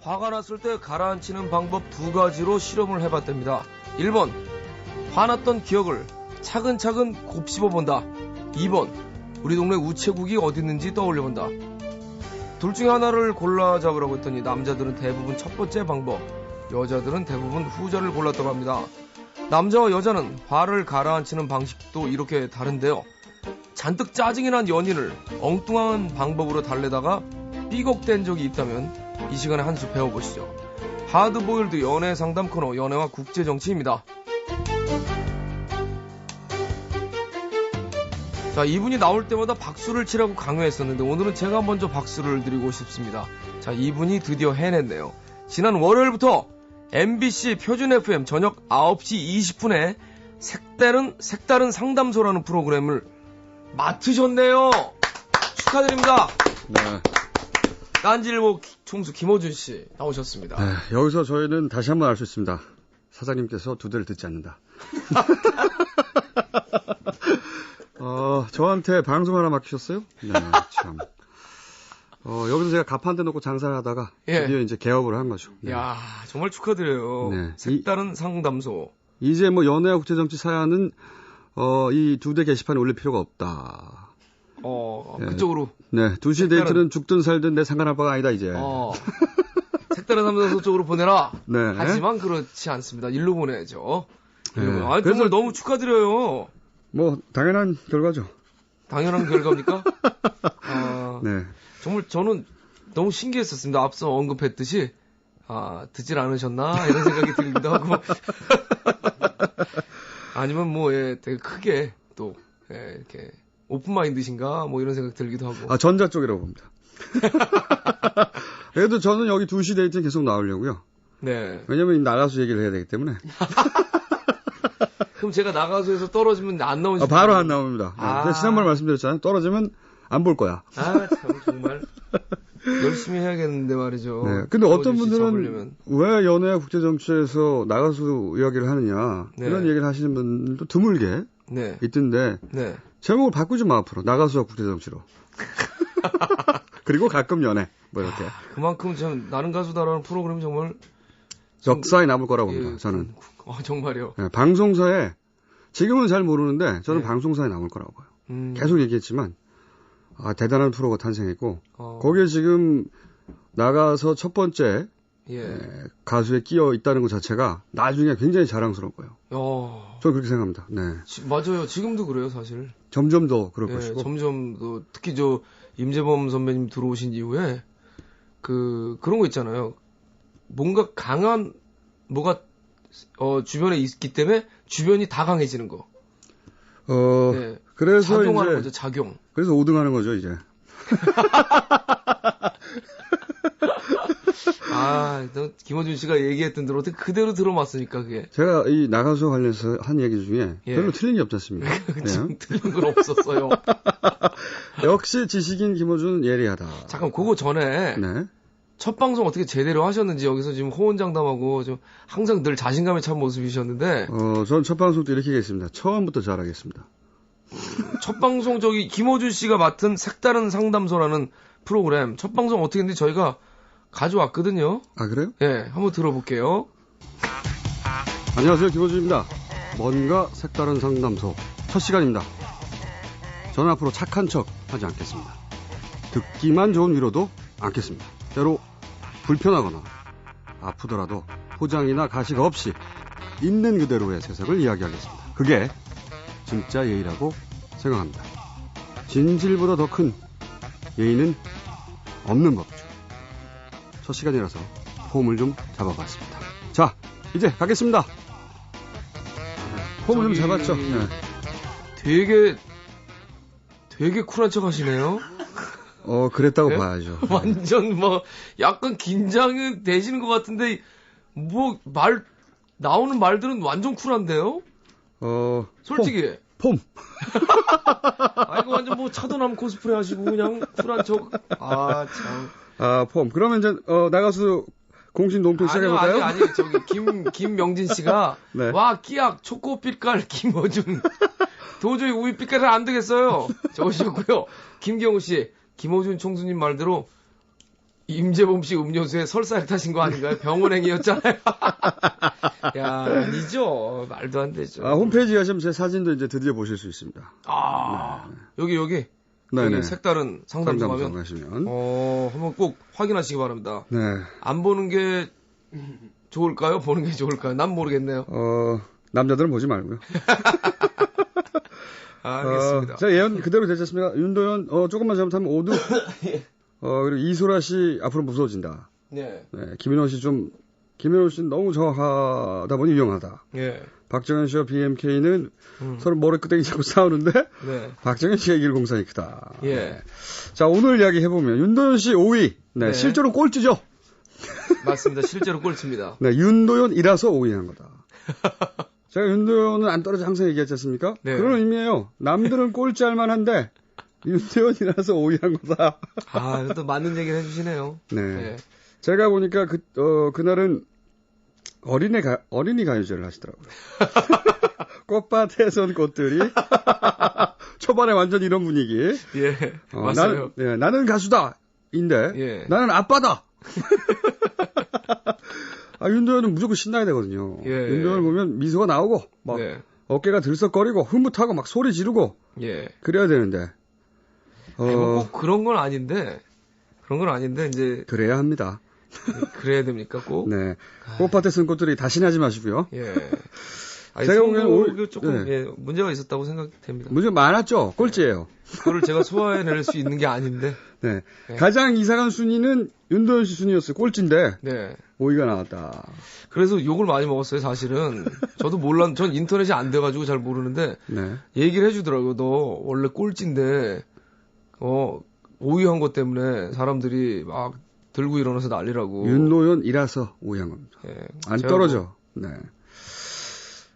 화가 났을 때 가라앉히는 방법 두 가지로 실험을 해봤답니다. 1번, 화났던 기억을 차근차근 곱씹어본다. 2번, 우리 동네 우체국이 어디 있는지 떠올려본다. 둘 중에 하나를 골라 잡으라고 했더니 남자들은 대부분 첫 번째 방법, 여자들은 대부분 후자를 골랐다고 합니다. 남자와 여자는 화를 가라앉히는 방식도 이렇게 다른데요. 잔뜩 짜증이 난 연인을 엉뚱한 방법으로 달래다가 삐걱댄 적이 있다면 이 시간에 한 수 배워보시죠. 하드보일드 연애 상담 코너 연애와 국제정치입니다. 자, 이분이 나올 때마다 박수를 치라고 강요했었는데 오늘은 제가 먼저 박수를 드리고 싶습니다. 자, 이분이 드디어 해냈네요. 지난 월요일부터 MBC 표준 FM 저녁 9시 20분에 색다른 상담소라는 프로그램을 맡으셨네요. 축하드립니다. 네. 딴지일보 총수 김어준 씨 나오셨습니다. 네, 여기서 저희는 다시 한번 알 수 있습니다. 사장님께서 두 대를 듣지 않는다. 저한테 방송 하나 맡기셨어요? 네, 참. 여기서 제가 가판대 놓고 장사를 하다가 드디어 이제 개업을 한 거죠. 네. 이야, 정말 축하드려요. 네. 색다른 상담소. 이제 뭐 연애와 국제정치 사연은 이 두 대 게시판에 올릴 필요가 없다. 네. 그쪽으로. 네, 2시 데이트는 죽든 살든 내 상관할 바가 아니다, 이제. 색다른 상담소 쪽으로 보내라. 네. 하지만 그렇지 않습니다. 일로 보내야죠. 네. 정말 너무 축하드려요. 뭐, 당연한 결과죠. 당연한 결과입니까? 네. 정말 저는 너무 신기했었습니다. 앞서 언급했듯이, 듣질 않으셨나? 이런 생각이 들기도 하고. 아니면 뭐, 되게 크게 또, 이렇게, 오픈마인드신가? 뭐 이런 생각 들기도 하고. 전자 쪽이라고 봅니다. 그래도 저는 여기 2시 데이트는 계속 나오려고요. 네. 왜냐면 나가수 얘기를 해야 되기 때문에. 그럼 제가 나가수에서 떨어지면 안 나오시죠? 바로 안 나옵니다. 네. 지난번에 말씀드렸잖아요. 떨어지면 안 볼 거야. 참, 정말. 열심히 해야겠는데 말이죠. 네. 근데 어떤 분들은 왜 연애와 국제정치에서 나가수 이야기를 하느냐. 네. 이런 얘기를 하시는 분들도 드물게 네. 있던데. 네. 제목을 바꾸지 마, 앞으로. 나가수와 국제정치로. 그리고 가끔 연애. 뭐 이렇게. 그만큼 전 나는 가수다라는 프로그램이 정말 역사에 남을 거라고 봅니다. 저는. 정말요. 네, 방송사에 지금은 잘 모르는데 저는 방송사에 남을 거라고 봐요. 계속 얘기했지만 대단한 프로가 탄생했고 거기에 지금 나가서 첫 번째 가수에 끼어 있다는 것 자체가 나중에 굉장히 자랑스러울 거예요. 저는 그렇게 생각합니다. 네. 맞아요. 지금도 그래요, 사실. 점점 더 그럴 것이고. 점점 더 특히 임재범 선배님 들어오신 이후에 그런 거 있잖아요. 뭔가 강한 뭐가 주변에 있기 때문에 주변이 다 강해지는 거. 네. 그래서 작용하는 이제 거죠, 작용. 그래서 5등하는 거죠, 이제. 김어준 씨가 얘기했던 대로 어떻게 그대로 들어맞으니까 그게. 제가 이 나가수 관련해서 한 얘기 중에 별로 틀린 게 없지 않습니까? 지금 틀린 건 없었어요. 역시 지식인 김어준 예리하다. 잠깐 그거 전에 첫 방송 어떻게 제대로 하셨는지 여기서 지금 호언장담하고 좀 항상 늘 자신감에 찬 모습이셨는데. 전 첫 방송 때 이렇게 하겠습니다. 처음부터 잘하겠습니다. 첫 방송 김어준 씨가 맡은 색다른 상담소라는 프로그램 첫 방송 어떻게 했는지 저희가 가져왔거든요. 아, 그래요? 네, 한번 들어볼게요. 안녕하세요, 김어준입니다. 뭔가 색다른 상담소 첫 시간입니다. 저는 앞으로 착한 척 하지 않겠습니다. 듣기만 좋은 위로도 않겠습니다. 때로 불편하거나 아프더라도 포장이나 가식 없이 있는 그대로의 세상을 이야기하겠습니다. 그게 진짜 예의라고 생각합니다. 진실보다 더 큰 예의는 없는 법이죠. 첫 시간이라서 폼을 좀 잡아봤습니다. 자, 이제 가겠습니다. 폼을 좀 잡았죠? 네. 되게 쿨한 척 하시네요. 그랬다고 봐야죠. 완전 약간 긴장이 되시는 것 같은데, 나오는 말들은 완전 쿨한데요? 솔직히. 폼. 이거 완전 차도남 코스프레 하시고 그냥 쿨한 척. 참. 폼. 그러면 이제, 나가수 공신 논평 시작해볼까요? 아니, 김명진 씨가. 네. 와, 끼약, 초코빛깔, 김어준. 도저히 우유빛깔은 안 되겠어요. 적으셨고요. 김경우 씨, 김어준 총수님 말대로 임재범 씨 음료수에 설사약 타신 거 아닌가요? 병원행위였잖아요. 야, 아니죠. 말도 안 되죠. 홈페이지 가시면 제 사진도 이제 드디어 보실 수 있습니다. 네. 여기. 네네. 여기 색다른 상담소 가면. 가시면. 한번 꼭 확인하시기 바랍니다. 네. 안 보는 게 좋을까요? 보는 게 좋을까요? 난 모르겠네요. 남자들은 보지 말고요. 알겠습니다. 자, 예언 그대로 되지 않습니까? 윤도현, 조금만 잘못하면 오두. 그리고 이소라 씨 앞으로 무서워진다. 네. 김인호 씨는 너무 저하다 보니 위험하다. 예. 박정현 씨와 BMK는 서로 머리끄댕이 잡고 싸우는데, 네. 박정현 씨가 이길 공산이 크다. 예. 네. 자, 오늘 이야기 해보면, 윤도현 씨 5위. 네. 실제로 꼴찌죠? 맞습니다. 실제로 꼴찌입니다. 네, 윤도현이라서 5위 한 거다. 제가 윤도현은 안 떨어져 항상 얘기하지 않습니까? 네. 그런 의미예요. 남들은 꼴찌 할 만한데, 윤도현이라서 5위 한 거다. 또 맞는 얘기를 해주시네요. 네. 제가 보니까 그날은 어린이 가요제를 하시더라고요. 꽃밭에선 꽃들이. 초반에 완전 이런 분위기. 예. 맞아요. 나는 가수다. 인데. 예. 나는 아빠다. 윤도현은 무조건 신나야 되거든요. 예. 윤도현을 보면 미소가 나오고, 막, 어깨가 들썩거리고, 흐뭇하고, 막 소리 지르고. 예. 그래야 되는데. 꼭 그런 건 아닌데, 이제. 그래야 합니다. 그래야 됩니까, 꼭? 네. 꽃밭에 쓴 꽃들이 다시는 하지 마시고요. 예. 제가 보기에는 조금 문제가 있었다고 생각됩니다. 문제가 많았죠. 꼴찌예요. 그거를 제가 소화해낼 수 있는 게 아닌데. 네. 가장 이상한 순위는 윤도현 씨 순위였어요. 꼴찌인데. 네. 5위가 나왔다. 그래서 욕을 많이 먹었어요, 사실은. 저도 전 인터넷이 안 돼가지고 잘 모르는데. 네. 얘기를 해주더라고요. 너 원래 꼴찌인데, 5위 한 것 때문에 사람들이 막 들고 일어나서 난리라고. 윤도현이라서 5위 한 겁니다. 예. 안 떨어져. 네.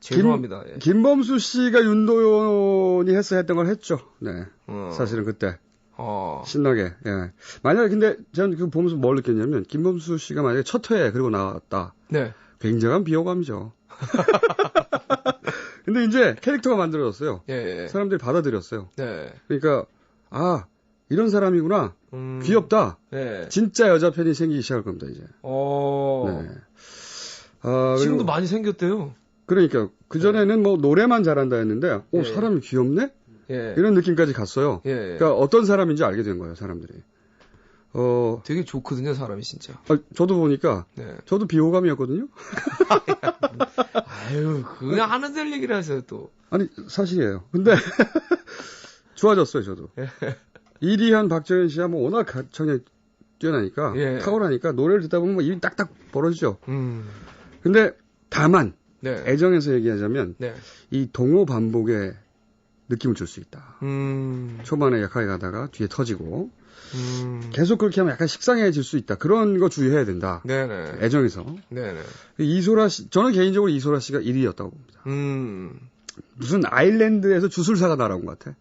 죄송합니다. 김범수 씨가 윤도현이 했던 걸 했죠. 네. 사실은 그때. 신나게. 예. 만약에 근데 저는 그 보면서 뭘 느꼈냐면 김범수 씨가 만약에 첫 회에 그리고 나왔다. 네. 굉장한 비호감이죠. 근데 이제 캐릭터가 만들어졌어요. 예. 사람들이 받아들였어요. 네. 그러니까 이런 사람이구나. 귀엽다. 네. 진짜 여자 팬이 생기기 시작할 겁니다, 이제. 네. 지금도 많이 생겼대요. 그러니까 그전에는 뭐 노래만 잘한다 했는데 사람이 귀엽네? 예. 이런 느낌까지 갔어요. 예. 그러니까 어떤 사람인지 알게 된 거예요, 사람들이. 되게 좋거든요, 사람이 진짜. 저도 보니까 저도 비호감이었거든요. 그냥 하는 될 얘기를 하세요, 또. 아니, 사실이에요. 근데 좋아졌어요, 저도. 이리현, 박정현 씨야 뭐 워낙 가창력이 뛰어나니까 탁월하니까 노래를 듣다 보면 입이 딱딱 벌어지죠. 근데 다만 애정에서 얘기하자면 이 동호 반복의 느낌을 줄 수 있다. 초반에 약하게 가다가 뒤에 터지고 계속 그렇게 하면 약간 식상해질 수 있다. 그런 거 주의해야 된다. 네네. 애정에서. 네네. 이소라 씨, 저는 개인적으로 이소라 씨가 1위였다고 봅니다. 무슨 아일랜드에서 주술사가 날아온 것 같아.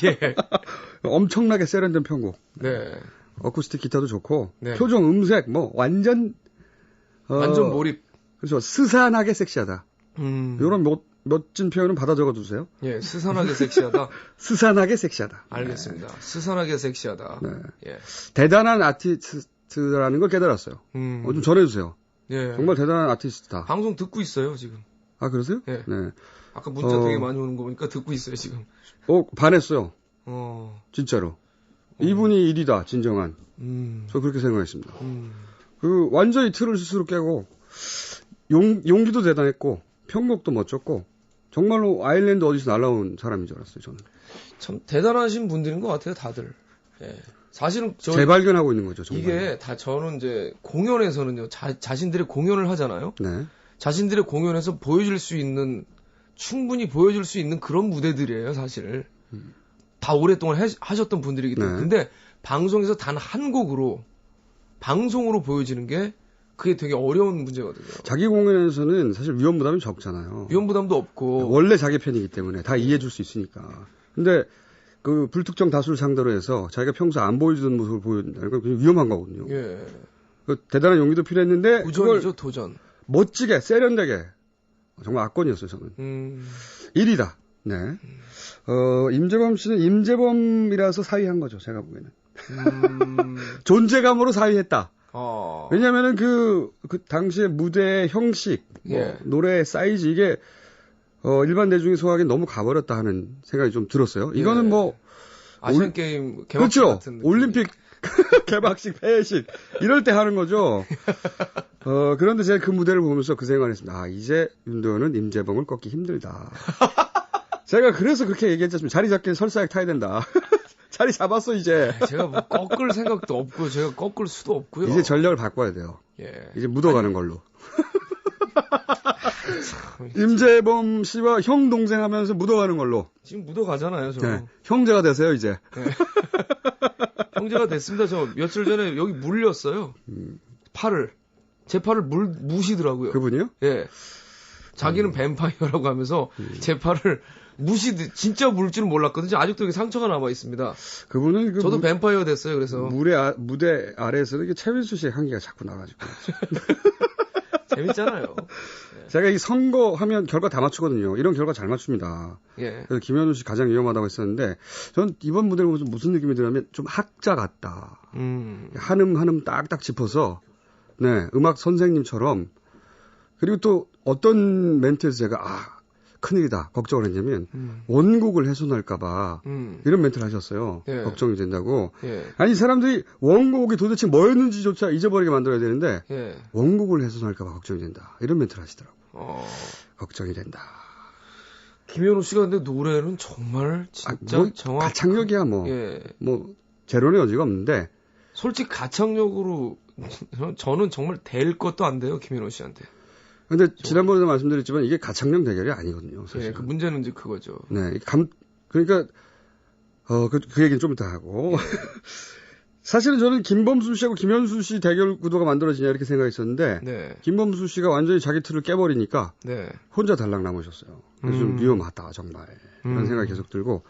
예. 엄청나게 세련된 편곡. 네. 어쿠스틱 기타도 좋고 표정, 음색 뭐 완전 몰입. 그렇죠. 스산하게 섹시하다. 이런 멋진 표현은 받아 적어두세요. 예, 스산하게 섹시하다. 스산하게 섹시하다. 알겠습니다. 스산하게 섹시하다. 네. 예. 대단한 아티스트라는 걸 깨달았어요. 좀 전해주세요. 예. 정말 대단한 아티스트다. 방송 듣고 있어요, 지금. 아, 그러세요? 네. 네. 아까 문자 되게 많이 오는 거 보니까 듣고 있어요, 지금. 반했어요. 진짜로. 이분이 1위다, 진정한. 저 그렇게 생각했습니다. 완전히 틀을 스스로 깨고, 용기도 대단했고, 편곡도 멋졌고, 정말로 아일랜드 어디서 날라온 사람인 줄 알았어요, 저는. 참 대단하신 분들인 것 같아요, 다들. 예. 사실은 재발견하고 있는 거죠, 정말. 이게 저는 이제 공연에서는요, 자신들의 공연을 하잖아요. 네. 자신들의 공연에서 충분히 보여줄 수 있는 그런 무대들이에요, 사실. 다 오랫동안 하셨던 분들이기 때문에. 근데 방송에서 단 한 곡으로, 방송으로 보여지는 게 그게 되게 어려운 문제거든요. 자기 공연에서는 사실 위험 부담이 적잖아요. 위험 부담도 없고. 원래 자기 팬이기 때문에 다 이해해줄 수 있으니까. 근데 그 불특정 다수를 상대로 해서 자기가 평소 안 보여주던 모습을 보여준다는 건 굉장히 위험한 거거든요. 예. 대단한 용기도 필요했는데. 도전이죠, 도전. 멋지게, 세련되게. 정말 압권이었어요, 저는. 1위다. 네. 임재범 씨는 임재범이라서 4위 한 거죠, 제가 보기에는. 존재감으로 사위했다. 왜냐면은 그 당시에 무대의 형식, 뭐 노래 사이즈 이게 일반 대중이 소화하기 너무 가버렸다 하는 생각이 좀 들었어요. 이거는 뭐 아시안 게임 개막식 그렇죠. 같은 올림픽 개막식, 폐회식 이럴 때 하는 거죠. 그런데 제가 그 무대를 보면서 그 생각을 했습니다. 아, 이제 윤도현은 임재범을 꺾기 힘들다. 제가 그래서 그렇게 얘기했죠. 자리 잡기는 설사약 타야 된다. 자리 잡았어 이제. 제가 뭐 꺾을 생각도 없고 제가 꺾을 수도 없고요. 이제 전략을 바꿔야 돼요. 이제 묻어가는 걸로. 임재범 씨와 형 동생 하면서 묻어가는 걸로. 지금 묻어가잖아요, 저. 네. 형제가 되세요 이제. 네. 형제가 됐습니다. 저 며칠 전에 여기 물렸어요. 팔을. 제 팔을 무시더라고요. 그분이요? 예. 자기는 뱀파이어라고 하면서 제 팔을 진짜 물 줄은 몰랐거든요. 아직도 여기 상처가 남아 있습니다. 그분은 저도 뱀파이어 됐어요. 그래서 무대 아래에서는 이게 최민수 씨의 향기가 자꾸 나가지고. 재밌잖아요. 예. 제가 이 선거하면 결과 다 맞추거든요. 이런 결과 잘 맞춥니다. 예. 그래서 김현우 씨 가장 위험하다고 했었는데, 전 이번 무대를 보면서 무슨 느낌이 드냐면 좀 학자 같다. 한음 딱딱 짚어서, 네, 음악 선생님처럼, 그리고 또 어떤 멘트에서 제가, 큰일이다, 걱정을 했냐면, 원곡을 훼손할까봐, 이런 멘트를 하셨어요. 예. 걱정이 된다고. 예. 아니, 사람들이 원곡이 도대체 뭐였는지조차 잊어버리게 만들어야 되는데, 예. 원곡을 훼손할까봐 걱정이 된다. 이런 멘트를 하시더라고요. 걱정이 된다. 김현우 씨가 근데 노래는 정말 진짜 정확한. 가창력이야, 뭐. 예. 뭐, 제로는 여지가 없는데. 솔직히 가창력으로, 저는 정말 될 것도 안 돼요, 김현우 씨한테. 근데 지난번에도 말씀드렸지만 이게 가창력 대결이 아니거든요. 사실. 예, 그 문제는 이제 그거죠. 네, 그러니까 그 얘기는 좀 이따 하고. 사실은 저는 김범수 씨하고 김현수 씨 대결 구도가 만들어지냐 이렇게 생각했었는데 네. 김범수 씨가 완전히 자기 틀을 깨버리니까 네. 혼자 달랑 남으셨어요. 그래서 좀 위험하다 정말 이런 생각이 계속 들고.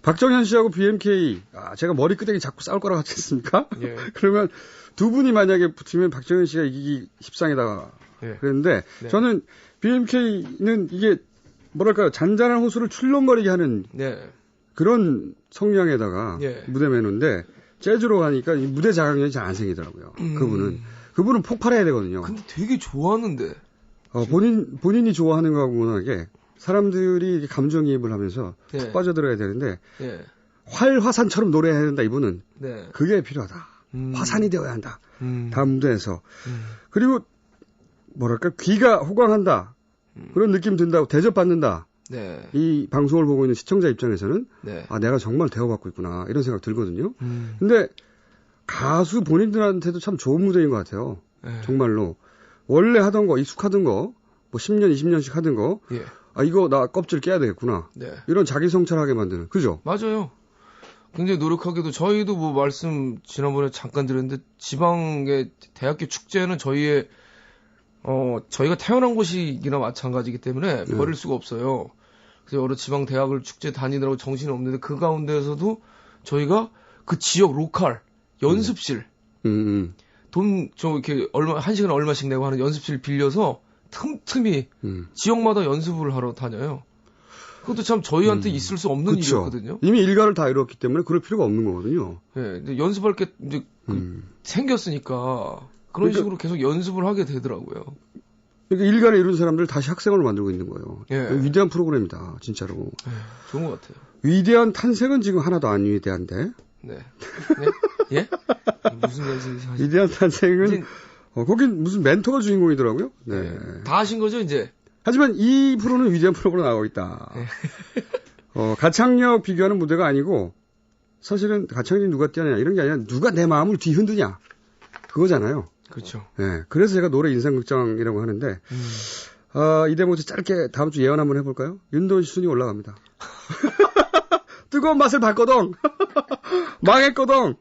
박정현 씨하고 BMK 제가 머리끄댕이 자꾸 싸울 거라고 하지 않습니까? 예. 그러면 두 분이 만약에 붙으면 박정현 씨가 이기기 십상에다가 예. 그랬는데 네. 저는 BMK는 이게 뭐랄까요 잔잔한 호수를 출렁거리게 하는 네. 그런 성량에다가 예. 무대 매너인데 재즈로 가니까 이 무대 자각력이 잘 안 생기더라고요. 그분은 폭발해야 되거든요. 근데 되게 좋아하는데. 본인이 좋아하는 거하고 무난하게 사람들이 감정이입을 하면서 예. 푹 빠져들어야 되는데 예. 활화산처럼 노래해야 된다 이분은. 네. 그게 필요하다. 화산이 되어야 한다. 다음 무대에서. 그리고 뭐랄까 귀가 호강한다. 그런 느낌 든다고 대접받는다. 네. 이 방송을 보고 있는 시청자 입장에서는 네. 내가 정말 대접받고 있구나 이런 생각 들거든요. 근데 가수 본인들한테도 참 좋은 무대인 것 같아요. 네. 정말로 원래 하던 거 익숙하던 거 뭐 10년 20년씩 하던 거 예. 이거 나 껍질 깨야 되겠구나. 네. 이런 자기 성찰하게 만드는 그죠? 맞아요. 굉장히 노력하게도 저희도 뭐 말씀 지난번에 잠깐 드렸는데 지방의 대학교 축제는 저희가 태어난 곳이기나 마찬가지이기 때문에 버릴 수가 없어요. 그래서 여러 지방 대학을 축제 다니느라고 정신이 없는데 그 가운데에서도 저희가 그 지역 로컬 연습실 돈 이렇게 한 시간에 얼마씩 내고 하는 연습실 빌려서 틈틈이 지역마다 연습을 하러 다녀요. 그것도 참 저희한테 있을 수 없는 그쵸. 일이었거든요. 이미 일가를 다 이뤘기 때문에 그럴 필요가 없는 거거든요. 예, 근데 연습할 게 이제 생겼으니까 그런 식으로 계속 연습을 하게 되더라고요. 그러니까 일가를 이룬 사람들 다시 학생으로 만들고 있는 거예요. 예. 위대한 프로그램이다, 진짜로. 좋은 것 같아요. 위대한 탄생은 지금 하나도 안 위대한데. 네. 네? 예? 무슨 말씀이세요? 위대한 탄생은 거긴 무슨 멘토가 주인공이더라고요. 네. 다 하신 거죠, 이제? 하지만 이 프로는 위대한 프로로 나오고 있다. 네. 가창력 비교하는 무대가 아니고 사실은 가창력이 누가 뛰어냐 이런 게 아니라 누가 내 마음을 뒤흔드냐 그거잖아요. 그렇죠. 네. 그래서 제가 노래 인상극장이라고 하는데 이 대목도 짧게 다음 주 예언 한번 해볼까요? 윤도현 씨 순위 올라갑니다. 뜨거운 맛을 봤거든. 망했거든.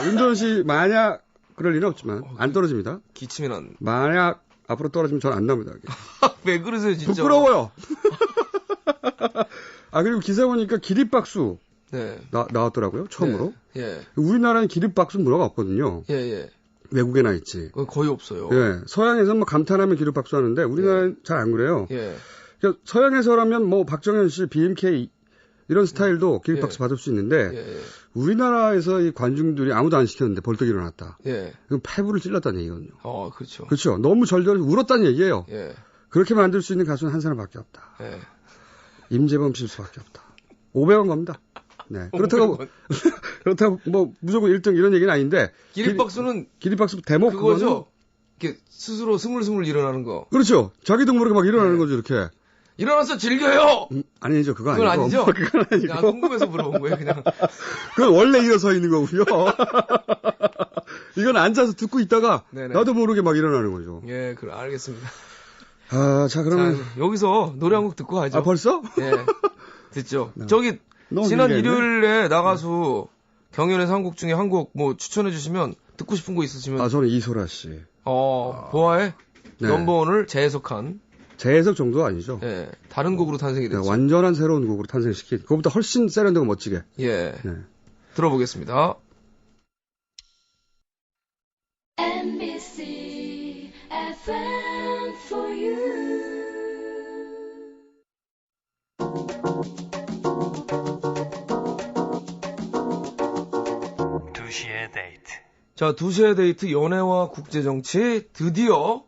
윤도현 씨 만약 그럴 일은 없지만 안 떨어집니다. 기침이 난. 만약 앞으로 떨어지면 전 안 나옵니다. 왜 그러세요, 진짜? 부끄러워요. 그리고 기사 보니까 기립박수 네. 나왔더라고요. 처음으로. 네. 예. 우리나라는 기립박수 문화가 없거든요. 예. 외국에나 있지. 거의 없어요. 예. 서양에서는 뭐 감탄하면 기립박수 하는데 우리나라는 잘 안 그래요. 예. 그러니까 서양에서라면 뭐 박정현 씨, BMK 이런 스타일도 기립박수 받을 수 있는데 우리나라에서 이 관중들이 아무도 안 시켰는데 벌떡 일어났다. 그럼 폐부를 찔렀다는 얘기거든요. 그렇죠. 그렇죠. 너무 절절히 울었다는 얘기예요. 그렇게 만들 수 있는 가수는 한 사람밖에 없다. 임재범 씨일 수밖에 없다. 500원 겁니다. 네. 그렇다고 뭐 무조건 1등 이런 얘기는 아닌데 기립박수는 기립박수 대목 그거죠. 이렇게 스스로 스물스물 일어나는 거. 그렇죠. 자기도 모르게 막 일어나는 거죠, 이렇게. 일어나서 즐겨요. 아니죠, 그건 아니죠. 그건 아니고. 그냥 궁금해서 물어본 거예요, 그냥. 그건 원래 일어서 있는 거고요. 이건 앉아서 듣고 있다가 네네. 나도 모르게 막 일어나는 거죠. 예, 그럼 알겠습니다. 자, 그러면 여기서 노래 한 곡 듣고 가죠. 벌써? 예. 듣죠. 저기 지난 일요일에 나가수 경연에서 한 곡 중에 한 곡 뭐 추천해 주시면 듣고 싶은 거 있으시면. 저는 이소라 씨. 보아의 넘버원을 재해석한. 재해석 정도 아니죠. 예. 다른 곡으로 탄생이 됐죠. 완전한 새로운 곡으로 탄생시킨. 그거보다 훨씬 세련되고 멋지게. 예. 들어보겠습니다. NBC FM for you. 자, 2시의 데이트 연애와 국제정치 드디어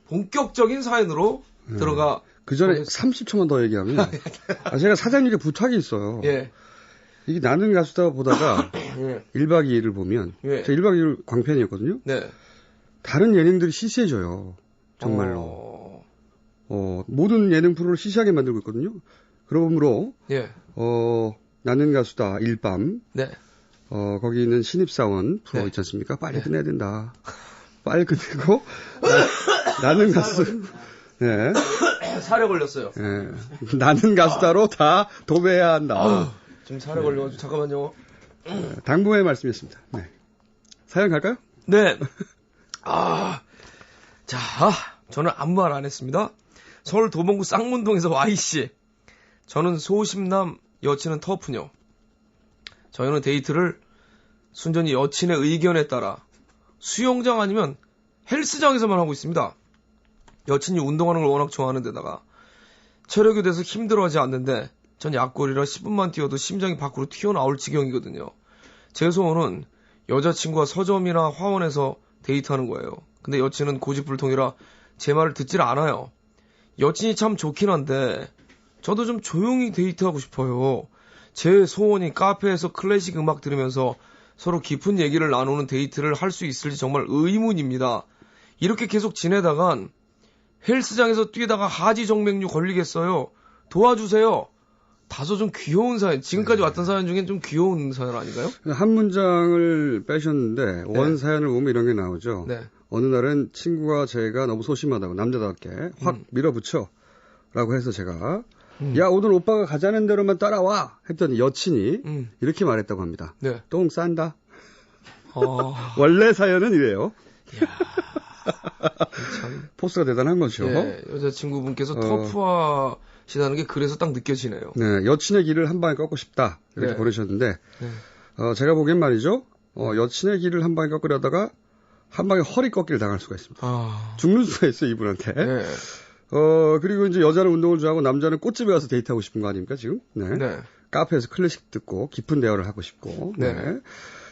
본격적인 사연으로 들어가. 그 전에 30초만 더 얘기하면 제가 사장님께 부탁이 있어요. 이게 나는 가수다 보다가 1박 2일을 보면 제가 1박 2일 광팬이었거든요. 다른 예능들이 시시해져요. 정말로. 모든 예능 프로를 시시하게 만들고 있거든요. 그러므로 나는 가수다 일밤 거기 있는 신입사원 프로 있지 않습니까? 빨리 끝내야 된다. 빨리 끝내고 나는 가수 살에 걸렸어요. 나는 가수다로 다 도배해야 한다. 지금 살에 걸려가지고 잠깐만요. 당부의 말씀이었습니다. 사연 갈까요? 네. 자, 저는 아무 말 안 했습니다. 서울 도봉구 쌍문동에서 Y씨. 저는 소심남, 여친은 터프녀. 저희는 데이트를 순전히 여친의 의견에 따라 수영장 아니면 헬스장에서만 하고 있습니다. 여친이 운동하는 걸 워낙 좋아하는 데다가 체력이 돼서 힘들어하지 않는데 전 약골이라 10분만 뛰어도 심장이 밖으로 튀어나올 지경이거든요. 제 소원은 여자친구와 서점이나 화원에서 데이트하는 거예요. 근데 여친은 고집불통이라 제 말을 듣질 않아요. 여친이 참 좋긴 한데 저도 좀 조용히 데이트하고 싶어요. 제 소원이 카페에서 클래식 음악 들으면서 서로 깊은 얘기를 나누는 데이트를 할 수 있을지 정말 의문입니다. 이렇게 계속 지내다간 헬스장에서 뛰다가 하지정맥류 걸리겠어요. 도와주세요. 다소 좀 귀여운 사연. 지금까지 왔던 사연 중엔 좀 귀여운 사연 아닌가요? 한 문장을 빼셨는데 원 사연을 보면 이런 게 나오죠. 어느 날은 친구가 제가 너무 소심하다고 남자답게 확 밀어붙여 라고 해서 제가 야 오늘 오빠가 가자는 대로만 따라와 했더니 여친이 이렇게 말했다고 합니다. 똥 싼다. 원래 사연은 이래요. 참. 포스가 대단한 거죠. 여자친구분께서 터프하시다는 게 그래서 딱 느껴지네요. 여친의 길을 한 방에 꺾고 싶다 이렇게 보내셨는데 제가 보기엔 말이죠. 여친의 길을 한 방에 꺾으려다가 한 방에 허리 꺾기를 당할 수가 있습니다. 죽는 수가 있어요 이분한테. 그리고 이제 여자는 운동을 좋아하고 남자는 꽃집에 가서 데이트하고 싶은 거 아닙니까, 지금? 카페에서 클래식 듣고 깊은 대화를 하고 싶고.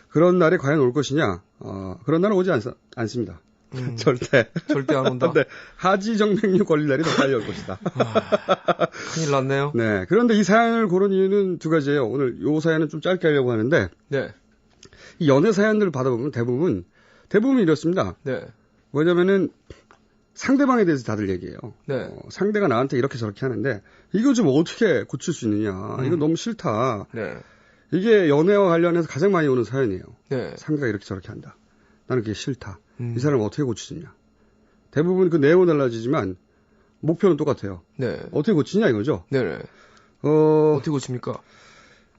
그런 날이 과연 올 것이냐? 그런 날은 오지 않습니다. 절대 안 온다. 하지정맥류 걸릴 날이 더 빨리 올 것이다. 큰일 났네요. 그런데 이 사연을 고른 이유는 두 가지예요. 오늘 요 사연은 좀 짧게 하려고 하는데. 이 연애 사연들을 받아보면 대부분 이렇습니다. 뭐냐면은 상대방에 대해서 다들 얘기해요. 상대가 나한테 이렇게 저렇게 하는데 이거 좀 어떻게 고칠 수 있느냐. 이거 너무 싫다. 이게 연애와 관련해서 가장 많이 오는 사연이에요. 상대가 이렇게 저렇게 한다. 나는 그게 싫다. 이 사람을 어떻게 고치느냐. 대부분 그 내용은 달라지지만 목표는 똑같아요. 어떻게 고치냐 이거죠. 어떻게 고칩니까?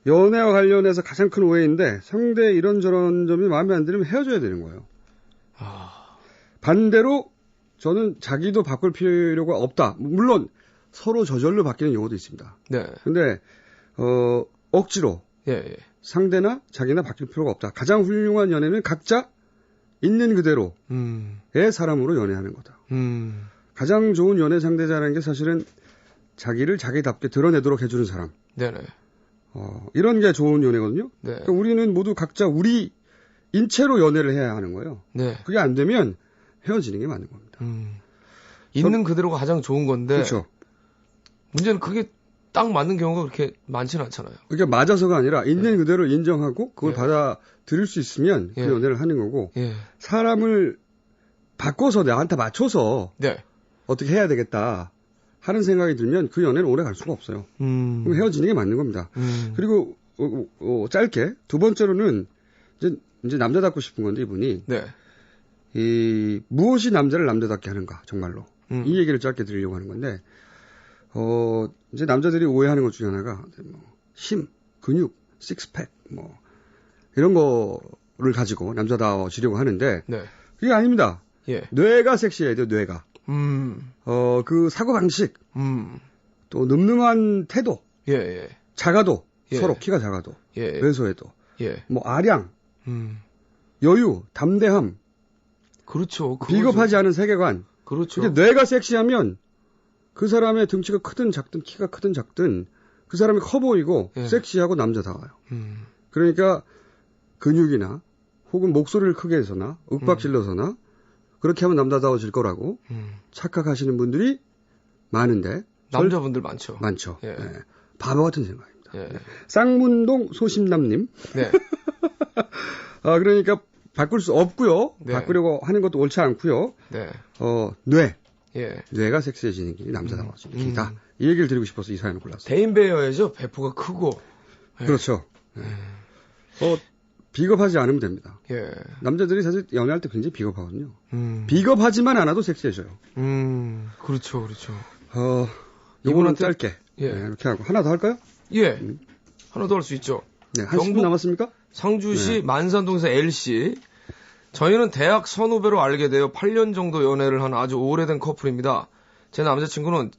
연애와 관련해서 가장 큰 오해인데 상대의 이런저런 점이 마음에 안 들면 헤어져야 되는 거예요. 반대로 저는 자기도 바꿀 필요가 없다. 물론 서로 저절로 바뀌는 경우도 있습니다. 근데 억지로 상대나 자기나 바뀔 필요가 없다. 가장 훌륭한 연애는 각자 있는 그대로의 사람으로 연애하는 거다. 가장 좋은 연애 상대자라는 게 사실은 자기를 자기답게 드러내도록 해주는 사람. 이런 게 좋은 연애거든요. 네. 그러니까 우리는 모두 각자 우리 인체로 연애를 해야 하는 거예요. 네. 그게 안 되면 헤어지는 게 맞는 겁니다. 있는 그대로가 가장 좋은 건데. 그렇죠. 문제는 그게 딱 맞는 경우가 그렇게 많지는 않잖아요. 그게 맞아서가 아니라 있는 그대로 인정하고 그걸 예. 받아들일 수 있으면 그 예. 연애를 하는 거고 예. 사람을 바꿔서 나한테 맞춰서 네. 어떻게 해야 되겠다 하는 생각이 들면 그 연애는 오래 갈 수가 없어요. 그럼 헤어지는 게 맞는 겁니다. 그리고 짧게 두 번째로는 이제 남자답고 싶은 건데 이분이 네. 무엇이 남자를 남자답게 하는가 정말로 이 얘기를 짧게 드리려고 하는 건데 이제 남자들이 오해하는 것 중에 하나가 힘, 근육, 식스팩 이런 거를 가지고 남자다워지려고 하는데 네. 그게 아닙니다. 예. 뇌가 섹시해야 돼요. 뇌가. 그 사고방식 또 늠름한 태도 예, 예. 작아도 예. 서로 키가 작아도 예. 왜소해도 예. 아량 여유 담대함 그렇죠. 비겁하지 않은 세계관 그렇죠. 그게 뇌가 섹시하면 그 사람의 등치가 크든 작든 키가 크든 작든 그 사람이 커 보이고 예. 섹시하고 남자다워요. 그러니까 근육이나 혹은 목소리를 크게 해서나 윽박질러서나 그렇게 하면 남자다워질 거라고 착각하시는 분들이 많은데 남자분들 많죠. 많죠. 예. 네. 바보 같은 생각입니다. 예. 쌍문동 소심남님. 네. 그러니까 바꿀 수 없고요. 네. 바꾸려고 하는 것도 옳지 않고요. 네. 뇌. 예. 뇌가 섹시해지는 길이 남자다워지는 길이다. 이 얘기를 드리고 싶어서 이 사연을 골랐어요. 대인배여야죠. 배포가 크고. 예. 그렇죠. 네. 비겁하지 않으면 됩니다. 예. 남자들이 사실 연애할 때 굉장히 비겁하거든요. 비겁하지만 않아도 섹시해져요. 그렇죠, 그렇죠. 요거는 짧게. 예. 네, 이렇게 하고. 하나 더 할까요? 예. 하나 더 할 수 있죠. 네, 한 10분 남았습니까? 상주시 네. 만산동에서 L씨. 저희는 대학 선후배로 알게 되어 8년 정도 연애를 한 아주 오래된 커플입니다. 제 남자친구는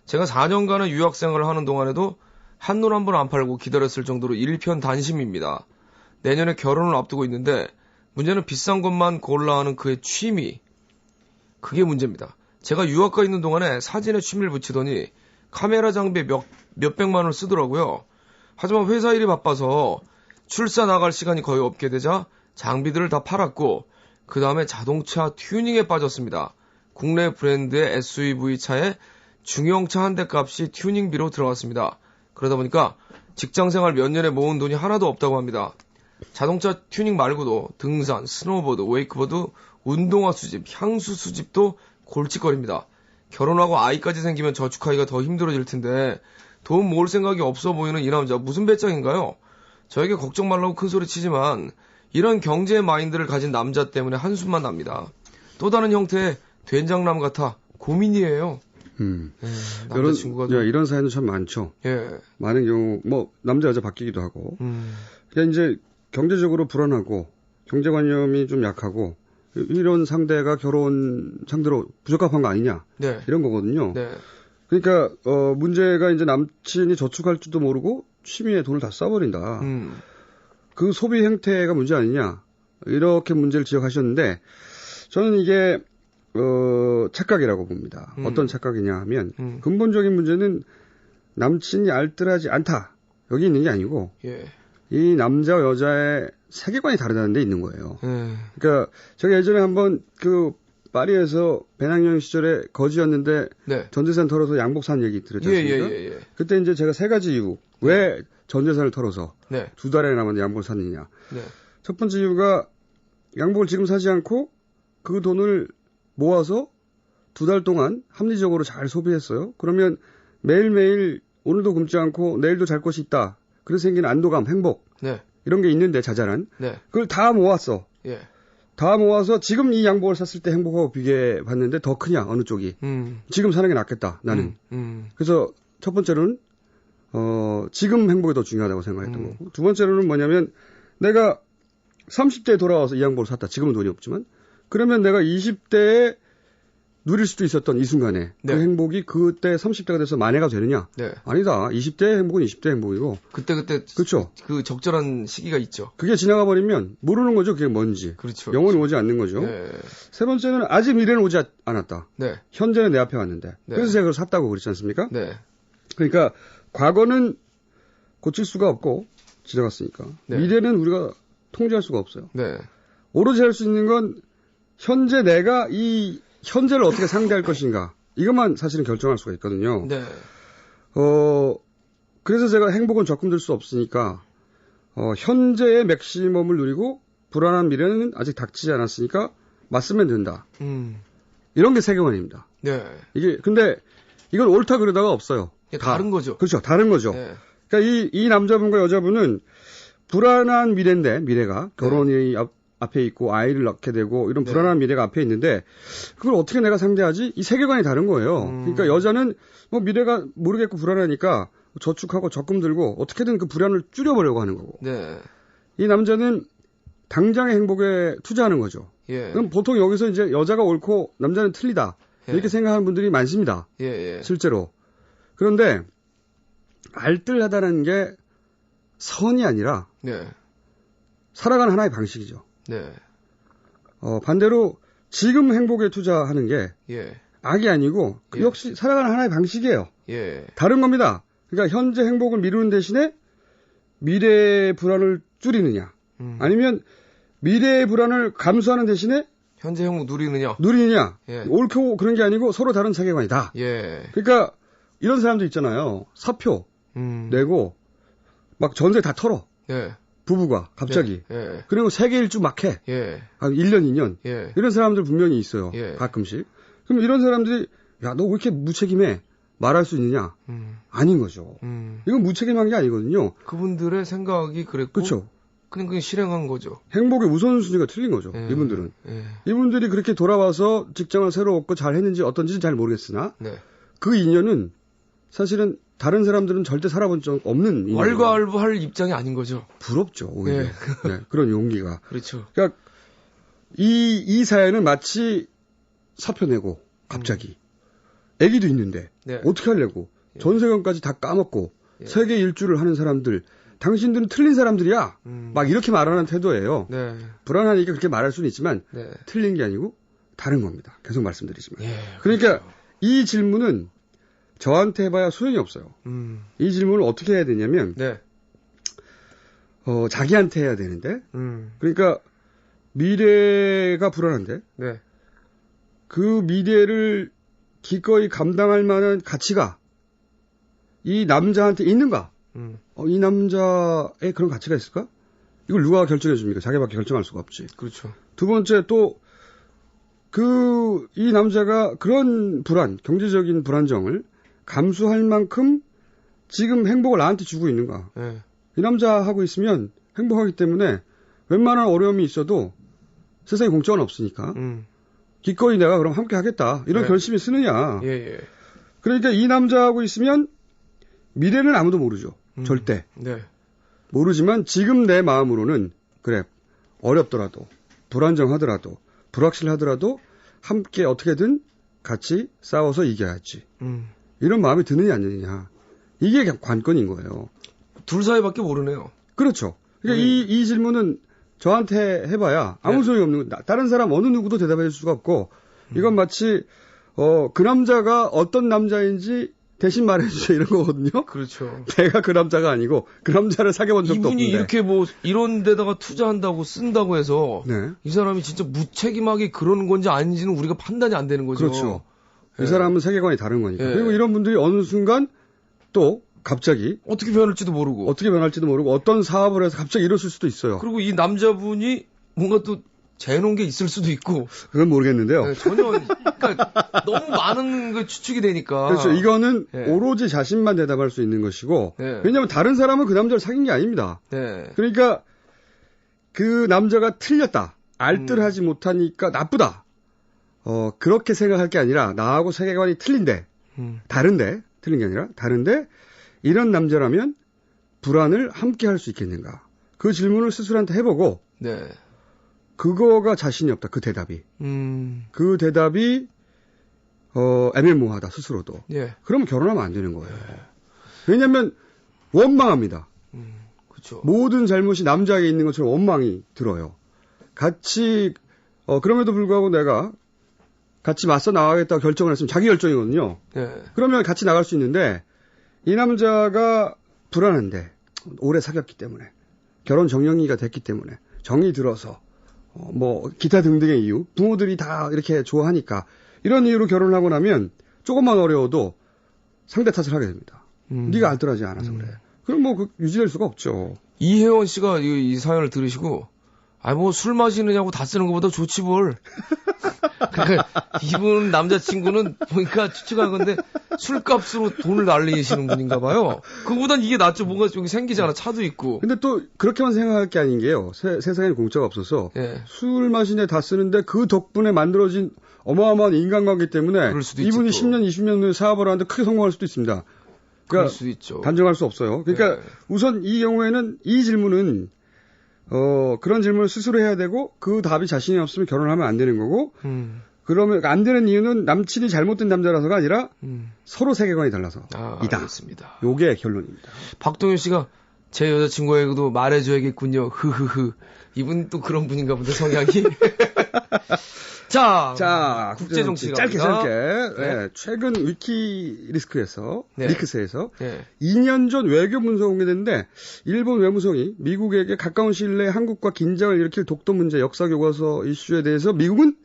제가 4년간의 유학생활을 하는 동안에도 한눈 한 번 안 팔고 기다렸을 정도로 일편단심입니다. 내년에 결혼을 앞두고 있는데 문제는 비싼 것만 골라 하는 그의 취미. 그게 문제입니다. 제가 유학가 있는 동안에 사진에 취미를 붙이더니 카메라 장비에 몇백만 원을 쓰더라고요. 하지만 회사 일이 바빠서 출사 나갈 시간이 거의 없게 되자 장비들을 다 팔았고 그 다음에 자동차 튜닝에 빠졌습니다. 국내 브랜드의 SUV 차에 중형차 한 대 값이 튜닝비로 들어갔습니다. 그러다 보니까 직장생활 몇 년에 모은 돈이 하나도 없다고 합니다. 자동차 튜닝 말고도 등산, 스노보드, 웨이크보드, 운동화 수집, 향수 수집도 골칫거립니다. 결혼하고 아이까지 생기면 저축하기가 더 힘들어질 텐데 돈 모을 생각이 없어 보이는 이 남자 무슨 배짱인가요? 저에게 걱정 말라고 큰소리 치지만 이런 경제 마인드를 가진 남자 때문에 한숨만 납니다. 또 다른 형태의 된장남 같아 고민이에요. 남자친구가 이런 사연도 참 많죠. 예. 많은 경우 남자 여자 바뀌기도 하고. 그러니까 이제 경제적으로 불안하고 경제관념이 좀 약하고 이런 상대가 결혼 상대로 부적합한 거 아니냐. 네. 이런 거거든요. 네. 그러니까 문제가 이제 남친이 저축할 줄도 모르고 취미에 돈을 다 써버린다. 그 소비 행태가 문제 아니냐. 이렇게 문제를 지적하셨는데 저는 이게 착각이라고 봅니다. 어떤 착각이냐 하면 근본적인 문제는 남친이 알뜰하지 않다. 여기 있는 게 아니고 예. 이 남자와 여자의 세계관이 다르다는 데 있는 거예요. 그러니까 제가 예전에 한번 파리에서 배낭여행 시절에 거지였는데 네. 전재산 털어서 양복 산 얘기 들었지 않습니까? 예. 그때 이제 제가 세 가지 이유. 왜 전재산을 털어서 네. 2달에 남았는데 양복을 샀느냐. 네. 첫 번째 이유가 양복을 지금 사지 않고 그 돈을 모아서 2달 동안 합리적으로 잘 소비했어요. 그러면 매일매일 오늘도 굶지 않고 내일도 잘 것이 있다. 그래서 생기는 안도감, 행복. 네. 이런 게 있는데 자잘한. 네. 그걸 다 모았어. 예. 다 모아서 지금 이 양복을 샀을 때 행복하고 비교해 봤는데 더 크냐 어느 쪽이. 지금 사는 게 낫겠다 나는. 그래서 첫 번째로는 지금 행복이 더 중요하다고 생각했던 거고. 두 번째로는 뭐냐면 내가 30대에 돌아와서 이 양복을 샀다. 지금은 돈이 없지만. 그러면 내가 20대에 누릴 수도 있었던 이 순간에 네. 그 행복이 그때 30대가 돼서 만회가 되느냐? 네. 아니다. 20대의 행복은 20대의 행복이고. 그때 그렇죠. 그 적절한 시기가 있죠. 그게 지나가 버리면 모르는 거죠. 그게 뭔지. 그렇죠. 영원히 오지 않는 거죠. 네. 세 번째는 아직 미래는 오지 않았다. 네. 현재는 내 앞에 왔는데. 네. 그래서 제가 그걸 샀다고 그랬지 않습니까? 네. 그러니까 과거는 고칠 수가 없고 지나갔으니까. 네. 미래는 우리가 통제할 수가 없어요. 네. 오로지 할 수 있는 건 현재 내가 이 현재를 어떻게 상대할 것인가. 이것만 사실은 결정할 수가 있거든요. 네. 그래서 제가 행복은 적금 들 수 없으니까 현재의 맥시멈을 누리고 불안한 미래는 아직 닥치지 않았으니까 맞서면 된다. 이런 게 세계관입니다. 네. 근데 이건 옳다 그러다가 없어요. 다른 거죠. 그렇죠. 다른 거죠. 네. 그러니까 이 남자분과 여자분은 불안한 미래인데, 미래가 결혼이 앞에 있고 아이를 낳게 되고 이런 불안한 미래가 앞에 있는데 그걸 어떻게 내가 상대하지? 이 세계관이 다른 거예요. 그러니까 여자는 뭐 미래가 모르겠고 불안하니까 저축하고 적금 들고 어떻게든 그 불안을 줄여보려고 하는 거고. 네. 이 남자는 당장의 행복에 투자하는 거죠. 예. 그럼 보통 여기서 이제 여자가 옳고 남자는 틀리다. 이렇게 생각하는 분들이 많습니다. 예. 실제로. 그런데 알뜰하다는 게 선이 아니라 네. 살아가는 하나의 방식이죠. 네. 반대로 지금 행복에 투자하는 게 악이 아니고 그 역시 살아가는 하나의 방식이에요. 다른 겁니다. 그러니까 현재 행복을 미루는 대신에 미래의 불안을 줄이느냐 아니면 미래의 불안을 감수하는 대신에 현재 행복 누리느냐. 옳고 그런 게 아니고 서로 다른 세계관이다. 그러니까 이런 사람도 있잖아요. 사표 내고 막 전세 다 털어. 부부가 갑자기. 그리고 세계 일주 막 해. 한 1년, 2년. 이런 사람들 분명히 있어요. 가끔씩. 그럼 이런 사람들이 야, 너 왜 이렇게 무책임해? 말할 수 있느냐? 아닌 거죠. 이건 무책임한 게 아니거든요. 그분들의 생각이 그랬고. 그렇죠. 그냥 실행한 거죠. 행복의 우선순위가 틀린 거죠. 이분들은. 이분들이 그렇게 돌아와서 직장을 새로 얻고 잘 했는지 어떤지는 잘 모르겠으나 그 인연은 사실은 다른 사람들은 절대 살아본 적 없는 왈가왈부할 입장이 아닌 거죠. 부럽죠. 오히려. 그런 용기가. 그렇죠. 그러니까 이 사연은 마치 사표 내고 갑자기 아기도 있는데 어떻게 하려고 전세금까지 다 까먹고 세계 일주를 하는 사람들 당신들은 틀린 사람들이야. 막 이렇게 말하는 태도예요. 불안하니까 그렇게 말할 수는 있지만 틀린 게 아니고 다른 겁니다. 계속 말씀드리지만. 그러니까 이 질문은 저한테 해봐야 소용이 없어요. 이 질문을 어떻게 해야 되냐면 자기한테 해야 되는데 그러니까 미래가 불안한데 그 미래를 기꺼이 감당할 만한 가치가 이 남자한테 있는가? 이 남자의 그런 가치가 있을까? 이걸 누가 결정해 줍니까? 자기밖에 결정할 수가 없지. 그렇죠. 두 번째 또 이 남자가 그런 경제적인 불안정을 감수할 만큼 지금 행복을 나한테 주고 있는가? 이 남자하고 있으면 행복하기 때문에 웬만한 어려움이 있어도 세상에 공짜는 없으니까 기꺼이 내가 그럼 함께 하겠다. 이런 결심이 쓰느냐. 그러니까 이 남자하고 있으면 미래는 아무도 모르죠. 절대. 모르지만 지금 내 마음으로는 그래 어렵더라도 불안정하더라도 불확실하더라도 함께 어떻게든 같이 싸워서 이겨야지. 이런 마음이 드느냐 안 드느냐. 이게 관건인 거예요. 둘 사이밖에 모르네요. 그렇죠. 그러니까 이 질문은 저한테 해봐야 아무 소용이 없는 거. 다른 사람 어느 누구도 대답해 줄 수가 없고 이건 마치 그 남자가 어떤 남자인지 대신 말해주세요 이런 거거든요. 그렇죠. 내가 그 남자가 아니고 그 남자를 사귀어본 적도 없는데. 이분이 이렇게 뭐 이런 데다가 투자한다고 쓴다고 해서 이 사람이 진짜 무책임하게 그러는 건지 아닌지는 우리가 판단이 안 되는 거죠. 그렇죠. 이 사람은 세계관이 다른 거니까. 그리고 이런 분들이 어느 순간 또 갑자기 어떻게 변할지도 모르고 어떤 사업을 해서 갑자기 이뤘을 수도 있어요. 그리고 이 남자분이 뭔가 또 재놓은 게 있을 수도 있고. 그건 모르겠는데요. 전혀 그러니까 너무 많은 게 추측이 되니까. 그렇죠. 이거는 오로지 자신만 대답할 수 있는 것이고 왜냐하면 다른 사람은 그 남자를 사귄 게 아닙니다. 그러니까 그 남자가 틀렸다. 알뜰하지 못하니까 나쁘다. 그렇게 생각할 게 아니라 나하고 세계관이 틀린데 틀린 게 아니라 다른데 이런 남자라면 불안을 함께 할 수 있겠는가. 그 질문을 스스로한테 해보고 그거가 자신이 없다. 그 대답이. 그 대답이 애매모호하다. 스스로도. 그러면 결혼하면 안 되는 거예요. 왜냐하면 원망합니다. 그렇죠. 모든 잘못이 남자에게 있는 것처럼 원망이 들어요. 같이 그럼에도 불구하고 내가 같이 맞서 나가겠다고 결정을 했으면 자기 결정이거든요. 그러면 같이 나갈 수 있는데 이 남자가 불안한데 오래 사귀었기 때문에, 결혼 정년기가 됐기 때문에, 정이 들어서, 뭐 기타 등등의 이유, 부모들이 다 이렇게 좋아하니까 이런 이유로 결혼을 하고 나면 조금만 어려워도 상대 탓을 하게 됩니다. 네가 알뜰하지 않아서 그래. 그럼 뭐 유지될 수가 없죠. 이혜원 씨가 이 사연을 들으시고 뭐 술 마시느냐고 다 쓰는 것보다 좋지 뭘. 그러니까 이분 남자친구는 보니까 추측한 건데 술값으로 돈을 날리시는 분인가 봐요. 그거보단 이게 낫죠. 뭔가 여기 생기잖아. 차도 있고. 근데 또 그렇게만 생각할 게 아닌 게요. 세상에 공짜가 없어서 예. 술 마시는데 다 쓰는데 그 덕분에 만들어진 어마어마한 인간관계 때문에 이분이 있지, 10년, 20년 후에 사업을 하는데 크게 성공할 수도 있습니다. 그러니까 그럴 수도 있죠. 단정할 수 없어요. 그러니까 우선 이 경우에는 이 질문은 그런 질문을 스스로 해야 되고 그 답이 자신이 없으면 결혼하면 안 되는 거고 그러면 안 되는 이유는 남친이 잘못된 남자라서가 아니라 서로 세계관이 달라서 이다. 알겠습니다. 요게 결론입니다. 박동현 씨가 제 여자친구에게도 말해줘야겠군요. 흐흐흐. 이분 또 그런 분인가 본데 성향이. 자, 국제정치 짧게 네. 네, 최근 위키리스크에서 네. 리크스에서 네. 2년 전 외교 문서가 공개됐는데 일본 외무성이 미국에게 가까운 시일 내에 한국과 긴장을 일으킬 독도 문제 역사 교과서 이슈에 대해서 미국은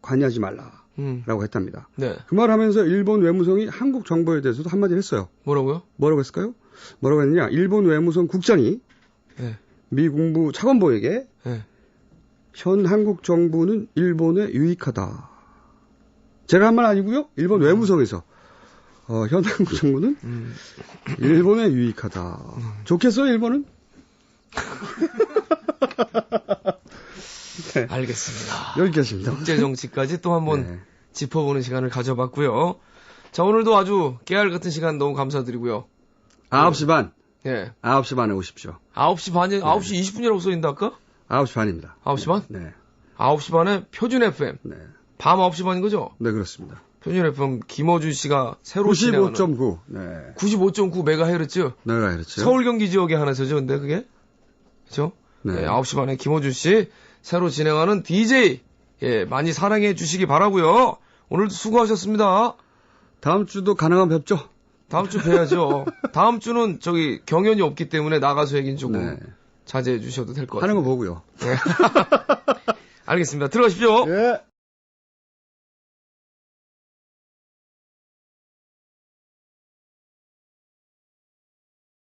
관여하지 말라라고 했답니다. 네. 그 말하면서 일본 외무성이 한국 정부에 대해서도 한마디 했어요. 뭐라고요? 뭐라고 했을까요? 뭐라고 했느냐? 일본 외무성 국장이 네. 미 국무 차관보에게 네. 현 한국 정부는 일본에 유익하다. 제가 한 말 아니고요. 일본 외무성에서 현 한국 정부는 일본에 유익하다. 좋겠어요, 일본은? 네. 알겠습니다. 여기까지입니다. 국제정치까지 또 한번 네. 짚어보는 시간을 가져봤고요. 자, 오늘도 아주 깨알 같은 시간 너무 감사드리고요. 9시 반. 예. 9시 반에 오십시오. 9시 반이, 9시 20분이라고 써있는데 아까? 9시 반입니다. 9시 반? 네. 9시 반에 표준 FM. 네. 밤 9시 반인 거죠? 네, 그렇습니다. 표준 FM 김어준 씨가 새로 95.9. 네. 95.9MHz. 네, 그렇죠. 서울 경기 지역에 하나 서죠, 근데 그게? 그죠? 네. 네, 9시 반에 김어준 씨 새로 진행하는 DJ. 예, 많이 사랑해 주시기 바라고요. 오늘도 수고하셨습니다. 다음 주도 가능하면 뵙죠. 다음 주 뵈야죠. 다음 주는 경연이 없기 때문에 나가서 얘기는 조금 네. 자제해 주셔도 될 것 같아요. 하는 거 보고요. 네. 알겠습니다. 들어가십시오. 예.